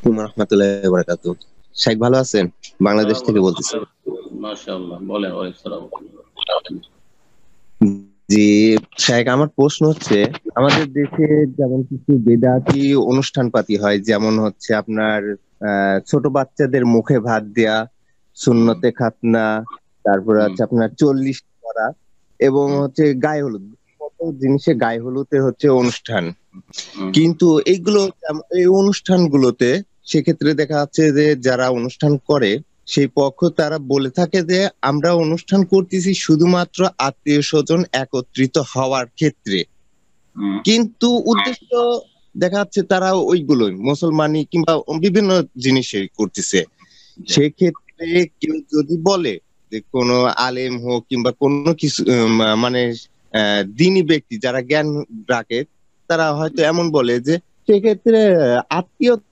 রহমতুল্লাহি ওয়া বারাকাতুহু। শাইখ ভালো আছেন? বাংলাদেশ থেকে বলতেছি। মাশাআল্লাহ, বলেন। ওয়ালাইকুম আসসালাম। জি শাইখ, আমার প্রশ্ন হচ্ছে, আমাদের দেশে যেমন কিছু বেদাতি অনুষ্ঠানপাতি হয়, যেমন হচ্ছে আপনার ছোট বাচ্চাদের মুখে ভাত দেয়া, সুন্নতে খাতনা, তারপরে হচ্ছে আপনার 40 করা, এবং হচ্ছে গায়ে হলুদ, কত জিনিসে গায়ে হলুদে হচ্ছে অনুষ্ঠান। কিন্তু এই অনুষ্ঠানগুলোতে সেক্ষেত্রে দেখা যাচ্ছে যে যারা অনুষ্ঠান করে সেই পক্ষ তারা বলে থাকে যে আমরা অনুষ্ঠান করতেছি শুধুমাত্র আত্মীয় স্বজন একত্রিত হওয়ার ক্ষেত্রে, কিন্তু উদ্দেশ্য দেখা যাচ্ছে তারা ওইগুলোই মুসলমানি কিংবা বিভিন্ন জিনিসে করতেছে। সেক্ষেত্রে কেউ যদি বলে যে কোনো আলেম হোক কিংবা কোনো কিছু মানে দিনী ব্যক্তি যারা জ্ঞান রাখে, তারা হয়তো এমন বলে যে সেক্ষেত্রে আত্মীয়ত্ব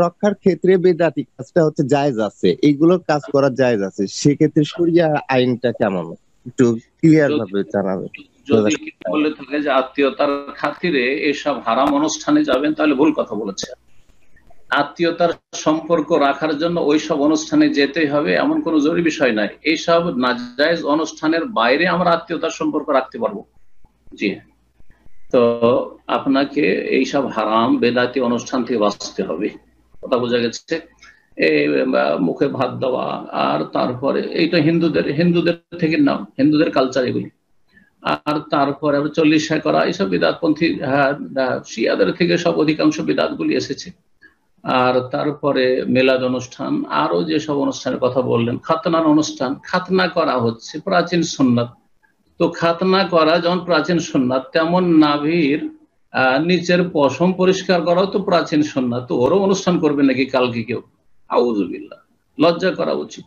রক্ষার ক্ষেত্রে বেদাতি কাজটা হচ্ছে জায়েজ আছে, এইগুলো কাজ করা জায়েজ আছে। সেক্ষেত্রে শরিয়া আইনটা কেমন, একটু ক্লিয়ার ভাবে জানাবে। যদি বলে থাকে যে আত্মীয়তার খাতিরে এসব হারাম অনুষ্ঠানে যাবেন, তাহলে ভুল কথা বলেছে। আত্মীয়তার সম্পর্ক রাখার জন্য ওইসব অনুষ্ঠানে যেতেই হবে এমন কোনো জরুরি বিষয় নাই। এইসব নাজায়েজ অনুষ্ঠানের বাইরে আমরা আত্মীয়তার সম্পর্ক রাখতে পারবো। জি, তো আপনাকে এইসব হারাম বেদাতি অনুষ্ঠান থেকে বাঁচতে হবে। কথা বোঝা গেছে? মুখে ভাত দেওয়া, আর তারপরে এইটা হিন্দুদের থেকে নাও, হিন্দুদের কালচার এগুলি। আর তারপরে 40 করা, এইসব বিদাতপন্থী শিয়াদের থেকে সব অধিকাংশ বিদাত গুলি এসেছে। আর তারপরে মেলাদ অনুষ্ঠান, আরো যেসব অনুষ্ঠানের কথা বললেন, খাতনার অনুষ্ঠান, খাতনা করা হচ্ছে প্রাচীন সুন্নাত। তো খাতনা করা যেমন প্রাচীন সুন্নাত, তেমন নাভির নিচের পশম পরিষ্কার করাও তো প্রাচীন সুন্নাত। তো ওরও অনুষ্ঠান করবে নাকি কালকে কেউ? আউযুবিল্লাহ, লজ্জা করা উচিত।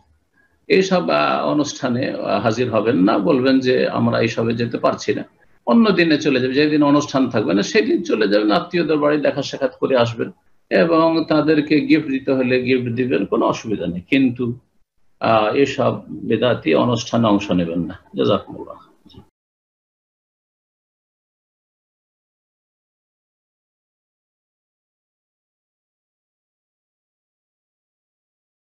এইসব অনুষ্ঠানে হাজির হবেন না, বলবেন যে আমরা এইসবে যেতে পারছি না, অন্য দিনে চলে যাবে, যেদিন অনুষ্ঠান থাকবে না সেদিন চলে যাবেন, আত্মীয়দের বাড়ি দেখা সাক্ষাৎ করে আসবেন, এবং তাদেরকে গিফট দিতে হলে গিফট দিবেন, কোনো অসুবিধা নেই। কিন্তু এসব বেদাতি অনুষ্ঠানে অংশ নেবেন না। জাযাকুমুল্লাহ।